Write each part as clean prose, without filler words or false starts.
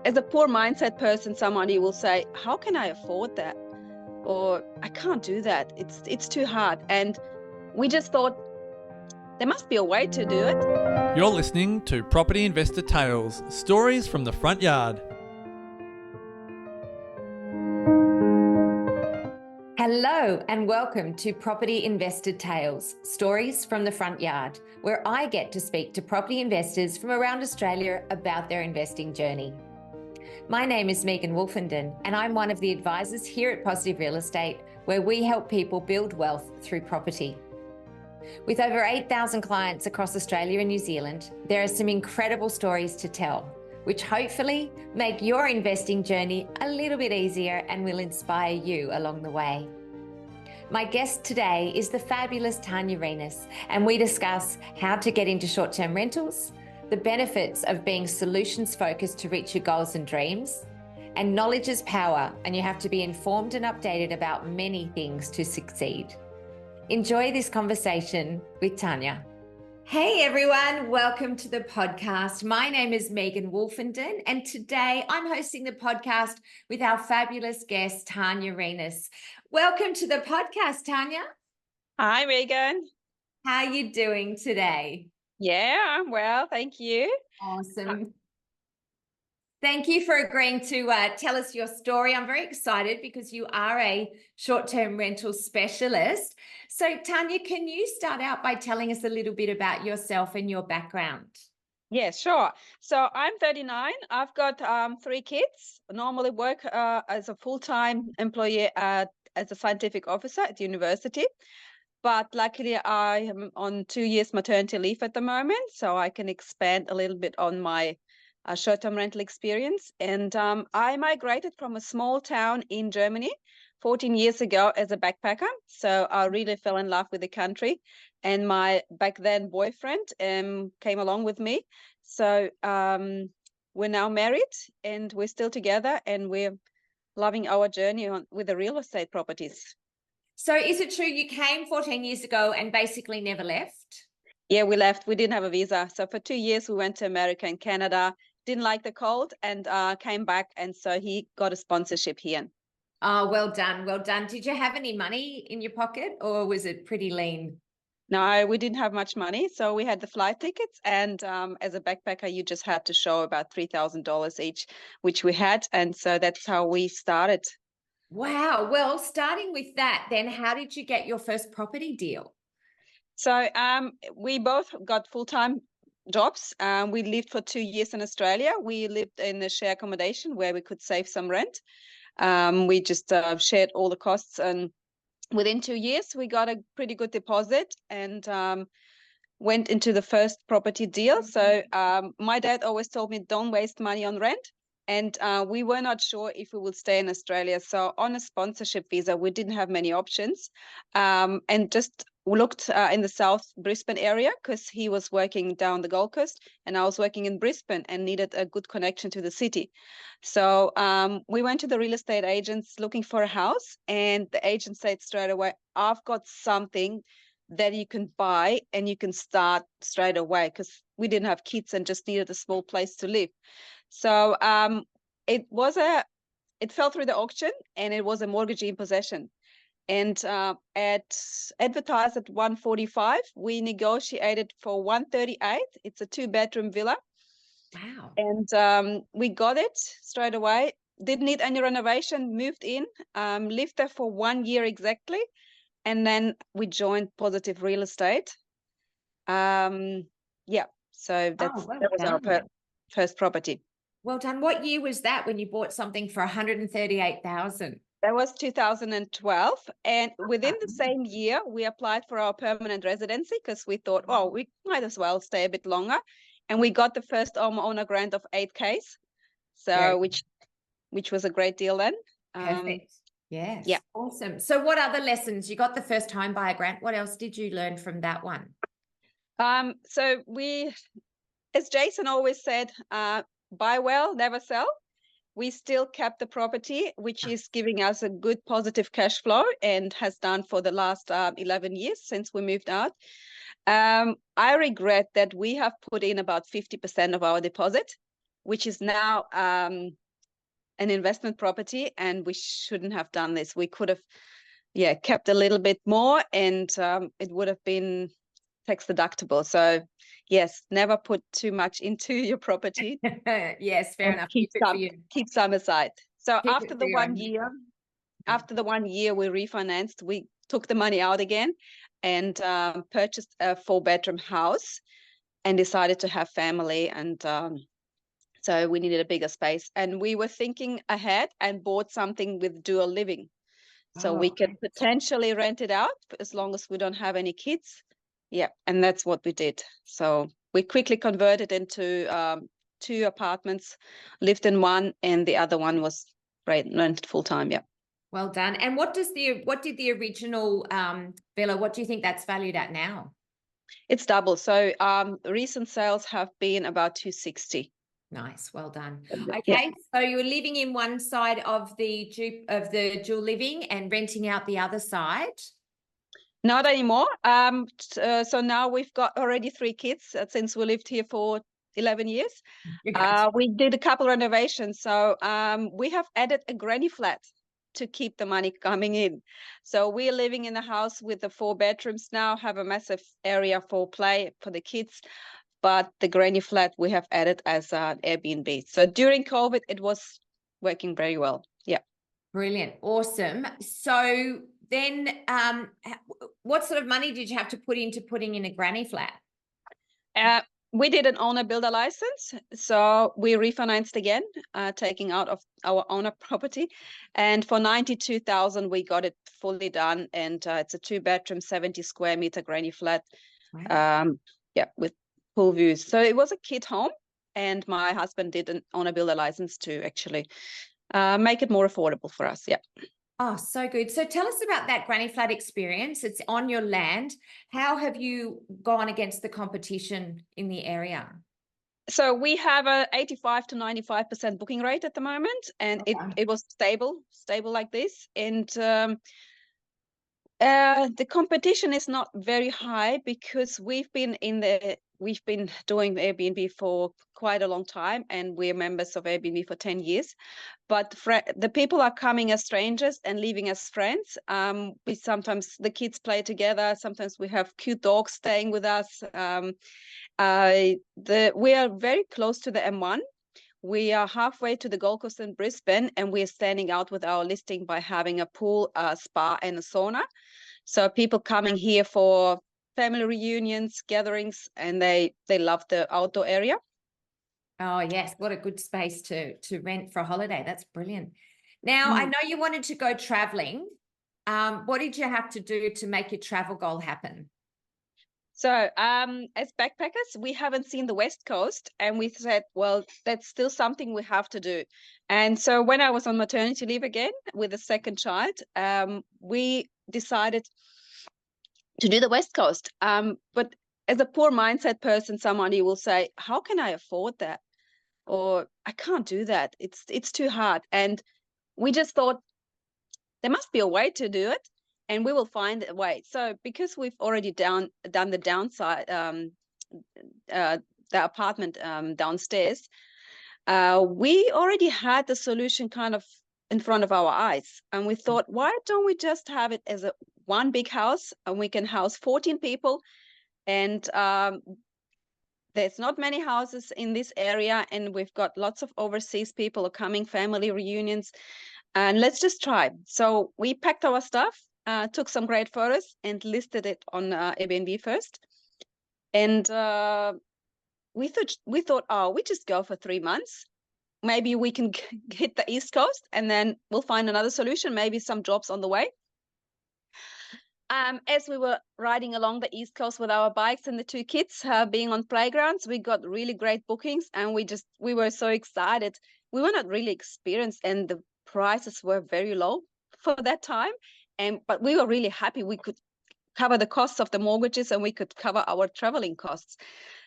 as a poor mindset person, somebody will say, how can I afford that? Or I can't do that. It's too hard. And we just thought there must be a way to do it. You're listening to Property Investor Tales, stories from the front yard. Hello and welcome to Property Investor Tales, stories from the front yard, where I get to speak to property investors from around Australia about their investing journey. My name is Megan Wolfenden, and I'm one of the advisors here at Positive Real Estate, where we help people build wealth through property. With over 8,000 clients across Australia and New Zealand, there are some incredible stories to tell, which hopefully make your investing journey a little bit easier and will inspire you along the way. My guest today is the fabulous Tanya Rinas, and we discuss how to get into short-term rentals, the benefits of being solutions-focused to reach your goals and dreams, and knowledge is power, and you have to be informed and updated about many things to succeed. Enjoy this conversation with Tanya. Hey everyone, welcome to the podcast. My name is Megan Wolfenden, and today I'm hosting the podcast with our fabulous guest, Tanya Rinas. Welcome to the podcast, Tanya. Hi, Megan. How are you doing today? Yeah, I'm well, thank you. Awesome. Thank you for agreeing to tell us your story. I'm very excited because you are a short-term rental specialist. So Tanya, can you start out by telling us a little bit about yourself and your background? Yeah, sure. So I'm 39. I've got 3 kids. Normally work as a full-time employee as a scientific officer at the university. But luckily I am on 2 years maternity leave at the moment, so I can expand a little bit on my short-term rental experience. And I migrated from a small town in Germany 14 years ago as a backpacker. So I really fell in love with the country, and my back then boyfriend came along with me. So we're now married and we're still together, and we're loving our journey with the real estate properties. So is it true you came 14 years ago and basically never left? Yeah, we left. We didn't have a visa. So for 2 years, we went to America and Canada, didn't like the cold, and came back. And so he got a sponsorship here. Oh, well done. Well done. Did you have any money in your pocket, or was it pretty lean? No, we didn't have much money. So we had the flight tickets. And as a backpacker, you just had to show about $3,000 each, which we had. And so that's how we started. Wow. Well, starting with that, then how did you get your first property deal? So we both got full-time jobs. We lived for 2 years in Australia. We lived in a share accommodation where we could save some rent. We just shared all the costs, and within 2 years, we got a pretty good deposit and went into the first property deal. So my dad always told me, don't waste money on rent. And we were not sure if we would stay in Australia. So on a sponsorship visa, we didn't have many options, and just looked in the South Brisbane area because he was working down the Gold Coast and I was working in Brisbane and needed a good connection to the city. So we went to the real estate agents looking for a house, and the agent said straight away, I've got something that you can buy and you can start straight away, because we didn't have kids and just needed a small place to live. So it fell through the auction, and it was a mortgagee in possession. And advertised at 145, we negotiated for 138. It's a 2-bedroom villa. Wow. And we got it straight away. Didn't need any renovation, moved in, lived there for 1 year exactly. And then we joined Positive Real Estate. Yeah, so that was our first property. Well done. What year was that when you bought something for 138,000? That was 2012. And within the same year, we applied for our permanent residency because we thought, oh, we might as well stay a bit longer. And we got the first owner grant of 8Ks. So which was a great deal then. Perfect. Yes. Yeah. Awesome. So what other lessons? You got the first time buyer grant. What else did you learn from that one? So we, as Jason always said, buy well, never sell. We still kept the property, which is giving us a good positive cash flow and has done for the last 11 years since we moved out. I regret that we have put in about 50% of our deposit. which is now an investment property, and we shouldn't have done this. We could have, kept a little bit more, and it would have been tax deductible. So yes, never put too much into your property. Yes, fair And enough. keep some aside. So Keep after it the for your 1 own. year, after the 1 year, we refinanced. We took the money out again and purchased a 4-bedroom house and decided to have family. And so we needed a bigger space. And we were thinking ahead and bought something with dual living. So we Oh, can potentially rent it out as long as we don't have any kids. Yeah, and that's what we did. So we quickly converted into 2 apartments, lived in one, and the other one was rented full time. Yeah. well done. And what did the original villa, what do you think that's valued at now? It's double. So recent sales have been about 260. Nice, well done. Yeah. Okay, so you were living in one side of the dual living and renting out the other side. Not anymore. So now we've got already 3 kids since we lived here for 11 years. We did a couple renovations. So we have added a granny flat to keep the money coming in. So we're living in a house with the 4 bedrooms now, have a massive area for play for the kids. But the granny flat we have added as an Airbnb. So during COVID, it was working very well. Yeah. Brilliant. Awesome. So then what sort of money did you have to put into putting in a granny flat? We did an owner builder license. So we refinanced again, taking out of our owner property. And for 92,000, we got it fully done. And it's a 2-bedroom, 70 square meter granny flat. Wow. With pool views. So it was a kid home, and my husband did an owner builder license to actually make it more affordable for us. Yeah. Oh, so good. So tell us about that granny flat experience. It's on your land. How have you gone against the competition in the area? So we have a 85 to 95% booking rate at the moment, and it was stable like this. And the competition is not very high because we've been doing Airbnb for quite a long time, and we're members of Airbnb for 10 years. But the people are coming as strangers and leaving as friends. We sometimes the kids play together. Sometimes we have cute dogs staying with us. We are very close to the M1. We are halfway to the Gold Coast and Brisbane, and we're standing out with our listing by having a pool, a spa, and a sauna. So people coming here for family reunions, gatherings, and they love the outdoor area. Oh, yes. What a good space to rent for a holiday. That's brilliant. Now, I know you wanted to go traveling. What did you have to do to make your travel goal happen? So as backpackers, we haven't seen the West Coast, and we said, well, that's still something we have to do. And so when I was on maternity leave again with a second child, we decided to do the West Coast. But as a poor mindset person, somebody will say, how can I afford that? Or I can't do that. It's too hard. And we just thought there must be a way to do it, and we will find a way. So because we've already done the downside, the apartment downstairs, we already had the solution kind of in front of our eyes, and we thought, why don't we just have it as one big house, and we can house 14 people, and there's not many houses in this area, and we've got lots of overseas people coming, family reunions, and let's just try. So we packed our stuff, took some great photos, and listed it on Airbnb first. And we thought, oh, we just go for 3 months. Maybe we can hit the East Coast, and then we'll find another solution, maybe some jobs on the way. As we were riding along the East Coast with our bikes and the 2 kids being on playgrounds, we got really great bookings, and we were so excited. We were not really experienced, and the prices were very low for that time. But we were really happy. We could cover the costs of the mortgages, and we could cover our traveling costs.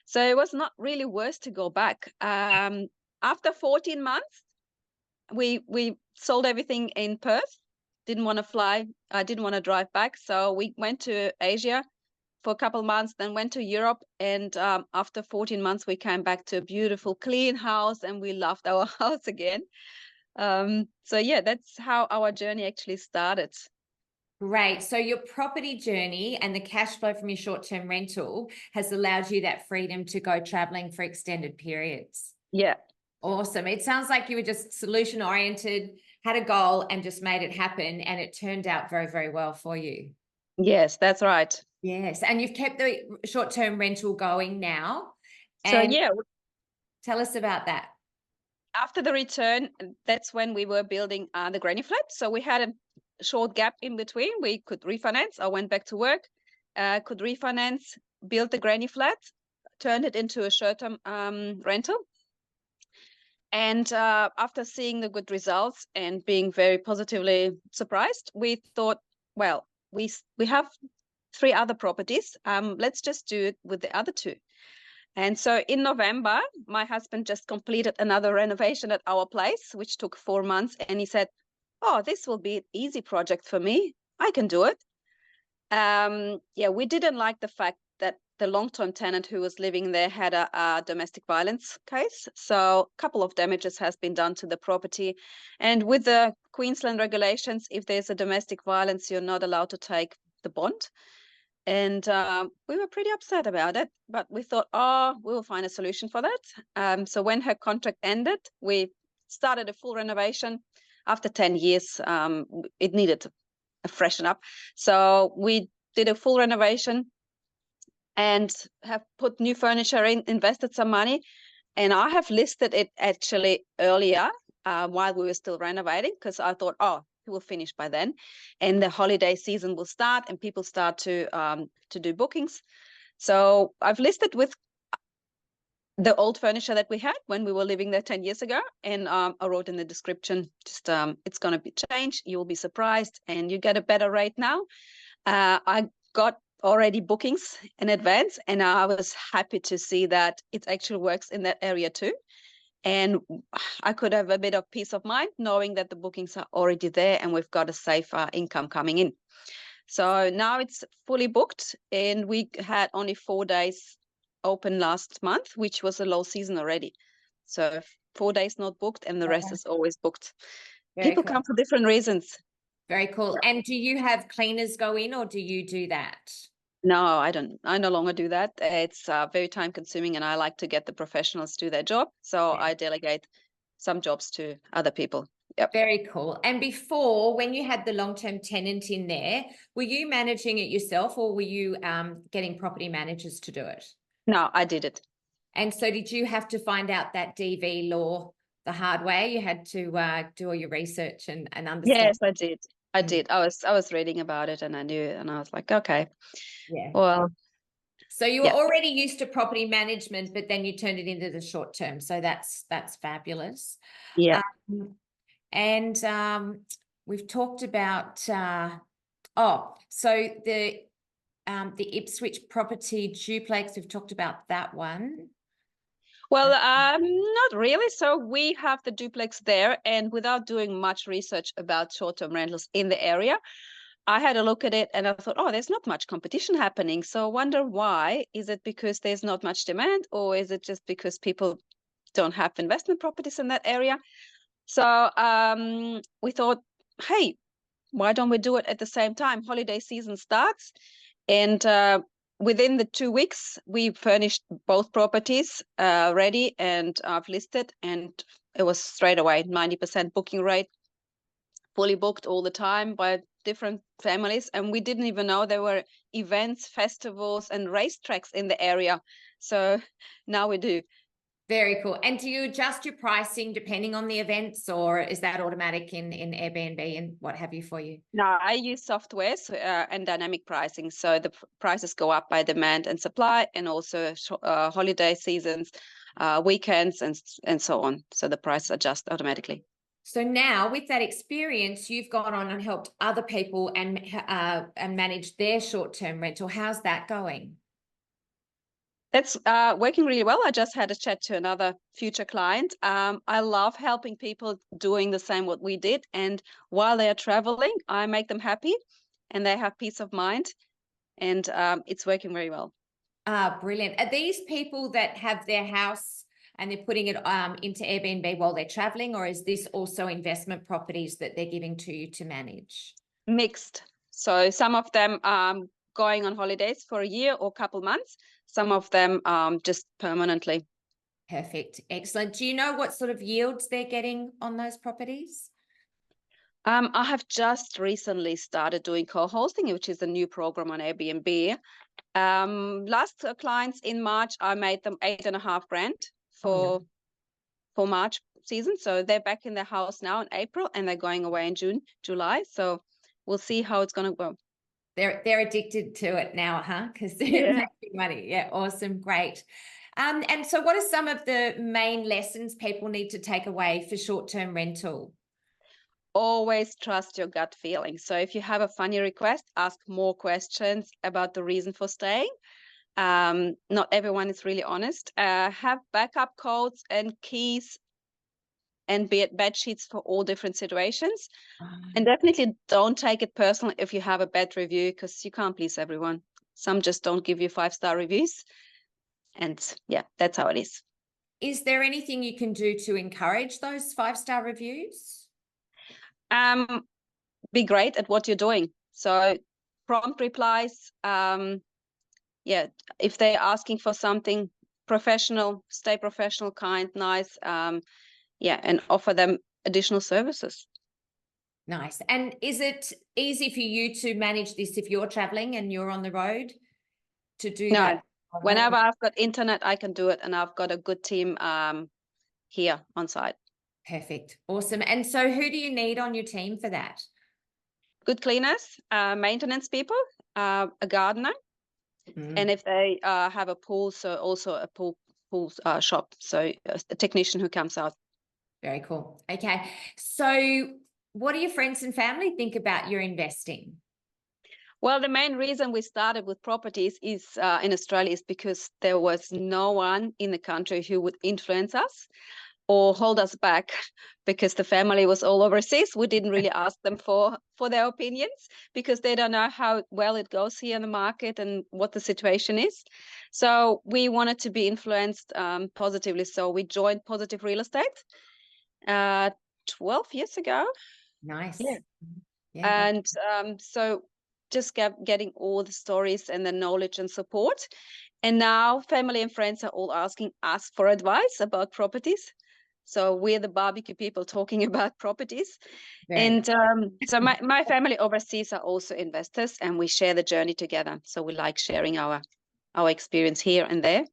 So it was not really worth to go back. After 14 months, we sold everything in Perth. Didn't want to fly. I didn't want to drive back. So we went to Asia, for a couple of months, then went to Europe. And after 14 months, we came back to a beautiful, clean house, and we loved our house again. So yeah, that's how our journey actually started. Great. So your property journey and the cash flow from your short-term rental has allowed you that freedom to go traveling for extended periods. Yeah. Awesome. It sounds like you were just solution oriented, had a goal and just made it happen, and it turned out very, very well for you. Yes, that's right. Yes. And you've kept the short-term rental going now. So And yeah, tell us about that. after the return, that's when we were building the granny flat. So we had a short gap in between. We could refinance. I went back to work, could refinance, build the granny flat, turned it into a short-term rental. And after seeing the good results and being very positively surprised, we thought, well, we have 3 other properties. Let's just do it with the other 2. And so in November, my husband just completed another renovation at our place, which took 4 months. And he said, oh, this will be an easy project for me. I can do it. Yeah, we didn't like the fact that the long-term tenant who was living there had a domestic violence case. So a couple of damages has been done to the property. And with the Queensland regulations, if there's a domestic violence, you're not allowed to take the bond. And we were pretty upset about it, but we thought, oh, we will find a solution for that. So when her contract ended, we started a full renovation. After 10 years, it needed a freshen up. So we did a full renovation and have put new furniture in, invested some money. And I have listed it actually earlier while we were still renovating, because I thought, oh, it will finish by then, and the holiday season will start, and people start to do bookings. So I've listed with the old furniture that we had when we were living there 10 years ago, and I wrote in the description, just it's going to be changed. You will be surprised, and you get a better rate now. I got already bookings in advance, and I was happy to see that it actually works in that area too. And I could have a bit of peace of mind knowing that the bookings are already there and we've got a safe income coming in. So now it's fully booked, and we had only 4 days open last month, which was a low season already. So 4 days not booked, and the rest is always booked. Very People cool. come for different reasons. Very cool. And do you have cleaners go in, or do you do that? No, I don't. I no longer do that. It's very time consuming, and I like to get the professionals to do their job. So Yeah. I delegate some jobs to other people. Yep. Very cool. And before, when you had the long-term tenant in there, were you managing it yourself, or were you getting property managers to do it? No, I did it. And so did you have to find out that DV law the hard way? You had to do all your research and understand? Yes, I did. I did. I was reading about it, and I knew it, and I was like, okay, Yeah. well. So you were already used to property management, but then you turned it into the short term. So that's fabulous. Yeah. And we've talked about so the Ipswich property duplex. We've talked about that one. Well, not really. So we have the duplex there, and without doing much research about short-term rentals in the area, I had a look at it and I thought, oh, there's not much competition happening. So I wonder why. Is it because there's not much demand, or is it just because people don't have investment properties in that area? So we thought, hey, why don't we do it at the same time? Holiday season starts, and within the 2 weeks, we furnished both properties ready, and I've listed, and it was straight away 90% booking rate, fully booked all the time by different families. And we didn't even know there were events, festivals, and racetracks in the area. So now we do. Very cool. And do you adjust your pricing depending on the events, or is that automatic in Airbnb and what have you for you? No, I use softwares and dynamic pricing. So the prices go up by demand and supply, and also holiday seasons, weekends, and so on. So the price adjusts automatically. So now with that experience, you've gone on and helped other people and manage their short-term rental. How's that going? That's working really well. I just had a chat to another future client. I love helping people doing the same what we did. And while they are traveling, I make them happy and they have peace of mind. and it's working very well. Ah, brilliant. Are these people that have their house and they're putting it into Airbnb while they're traveling, or is this also investment properties that they're giving to you to manage? Mixed. So some of them going on holidays for a year or a couple months, some of them just permanently. Perfect. Excellent. Do you know what sort of yields they're getting on those properties? I have just recently started doing co-hosting, which is a new program on Airbnb. Last clients in March, I made them 8.5 grand for March season. So they're back in their house now in April, and they're going away in June, July. So we'll see how it's going to go. They're addicted to it now, huh? Because they're making money. Yeah, awesome, great. And so what are some of the main lessons people need to take away for short-term rental? Always trust your gut feeling. So if you have a funny request, ask more questions about the reason for staying. Not everyone is really honest. Have backup codes and keys and bed sheets for all different situations. And definitely don't take it personal if you have a bad review, because you can't please everyone. Some just don't give you 5-star reviews. And yeah, that's how it is. Is there anything you can do to encourage those 5-star reviews? Be great at what you're doing. So prompt replies. Yeah, if they're asking for something professional, stay professional, kind, nice. Yeah, and offer them additional services. Nice. And is it easy for you to manage this if you're traveling and you're on the road to do No, that? whenever I've got internet, I can do it, and I've got a good team here on site. Perfect. Awesome. And so who do you need on your team for that? Good cleaners, maintenance people, a gardener, and if they have a pool, so also a pool shop, so a technician who comes out. Very cool. Okay. So what do your friends and family think about your investing? Well, the main reason we started with properties is in Australia is because there was no one in the country who would influence us or hold us back, because the family was all overseas. We didn't really ask them for their opinions, because they don't know how well it goes here in the market and what the situation is. So we wanted to be influenced positively. So we joined Positive Real Estate 12 years ago. Nice. Yeah. Yeah. And so just getting all the stories and the knowledge and support. And now family and friends are all asking us for advice about properties. So we're the barbecue people talking about properties. And so my family overseas are also investors, and we share the journey together. So we like sharing our experience here and there.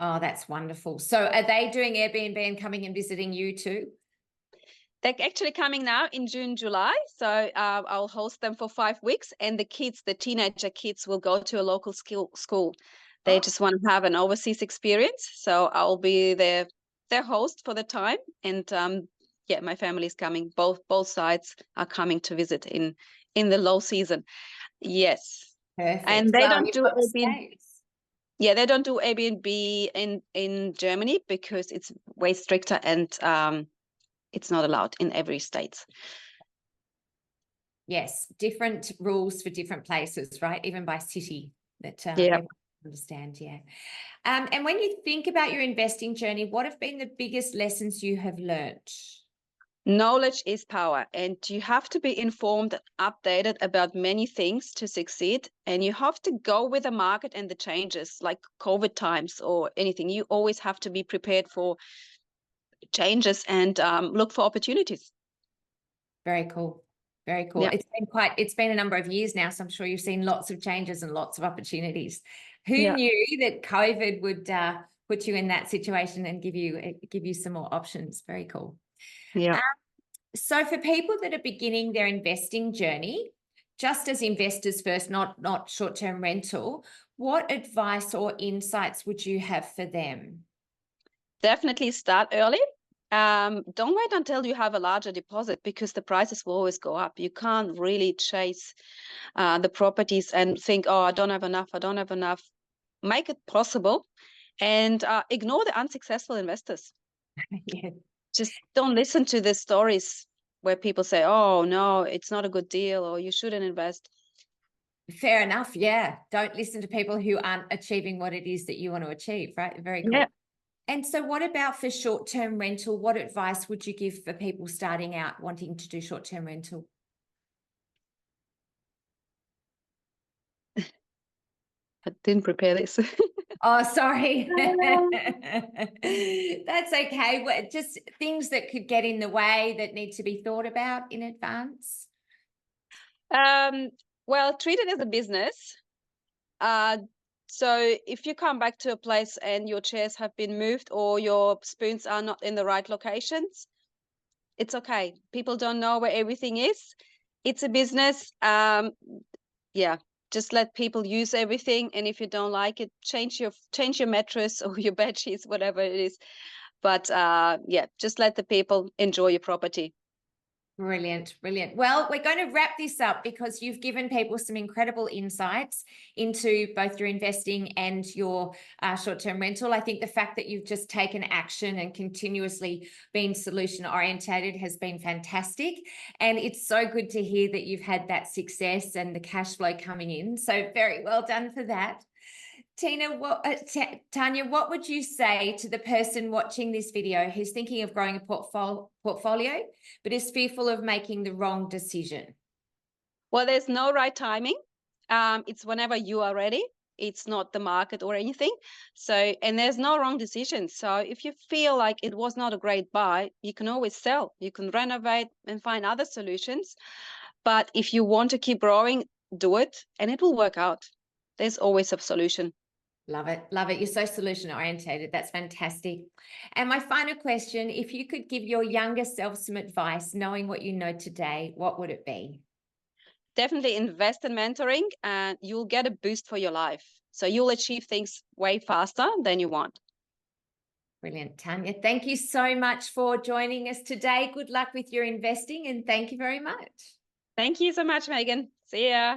Oh, that's wonderful. So are they doing Airbnb and coming and visiting you too? They're actually coming now in June, July. So I'll host them for 5 weeks. And the kids, the teenager kids, will go to a local school. They just want to have an overseas experience. So I'll be their host for the time. And yeah, my family is coming. Both sides are coming to visit in the low season. Yes. Perfect. And they Well, don't you've do got Airbnb. Yeah, they don't do Airbnb in Germany, because it's way stricter, and it's not allowed in every state. Yes, different rules for different places, right? Even by city that everyone understand. Yeah. And when you think about your investing journey, what have been the biggest lessons you have learnt? Knowledge is power, and you have to be informed and updated about many things to succeed. And you have to go with the market and the changes, like COVID times or anything. You always have to be prepared for changes and look for opportunities. Very cool. Very cool. Yeah. It's been a number of years now, so I'm sure you've seen lots of changes and lots of opportunities. Who Yeah. knew that COVID would put you in that situation and give you some more options? Very cool. Yeah. So for people that are beginning their investing journey, just as investors first, not short-term rental, what advice or insights would you have for them? Definitely start early. Don't wait until you have a larger deposit, because the prices will always go up. You can't really chase the properties and think, oh, I don't have enough. Make it possible, and ignore the unsuccessful investors. Yeah. Just don't listen to the stories where people say, oh, no, it's not a good deal, or you shouldn't invest. Fair enough. Yeah. Don't listen to people who aren't achieving what it is that you want to achieve, right? Very cool. Yeah. And so what about for short-term rental? What advice would you give for people starting out wanting to do short-term rental? I didn't prepare this. Oh, sorry. That's okay. Just things that could get in the way that need to be thought about in advance. Well, treat it as a business. So if you come back to a place and your chairs have been moved or your spoons are not in the right locations, it's okay. People don't know where everything is. It's a business. Yeah, just let people use everything. And if you don't like it, change your mattress or your bed sheets, whatever it is. But yeah, just let the people enjoy your property. Brilliant, brilliant. Well, we're going to wrap this up because you've given people some incredible insights into both your investing and your short-term rental. I think the fact that you've just taken action and continuously been solution-orientated has been fantastic. And it's so good to hear that you've had that success and the cash flow coming in. So very well done for that. Tanya, what would you say to the person watching this video who's thinking of growing a portfolio, but is fearful of making the wrong decision? Well, there's no right timing. It's whenever you are ready. It's not the market or anything. So, and there's no wrong decision. So if you feel like it was not a great buy, you can always sell. You can renovate and find other solutions. But if you want to keep growing, do it and it will work out. There's always a solution. Love it. Love it. You're so solution orientated. That's fantastic. And my final question, if you could give your younger self some advice, knowing what you know today, what would it be? Definitely invest in mentoring and you'll get a boost for your life. So you'll achieve things way faster than you want. Brilliant, Tanya. Thank you so much for joining us today. Good luck with your investing and thank you very much. Thank you so much, Megan. See ya.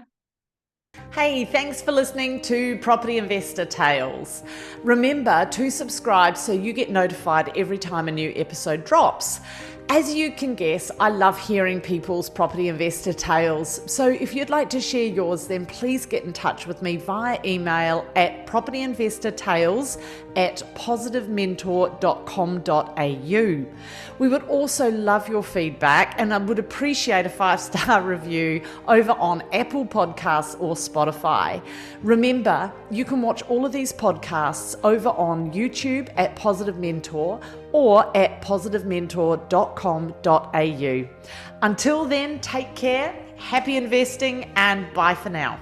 Hey, thanks for listening to Property Investor Tales. Remember to subscribe so you get notified every time a new episode drops. As you can guess, I love hearing people's property investor tales. So if you'd like to share yours, then please get in touch with me via email at propertyinvestortales@positivementor.com.au. We would also love your feedback and I would appreciate a 5-star review over on Apple Podcasts or Spotify. Remember, you can watch all of these podcasts over on YouTube at Positive Mentor or at positivementor.com.au. Until then, take care, happy investing, and bye for now.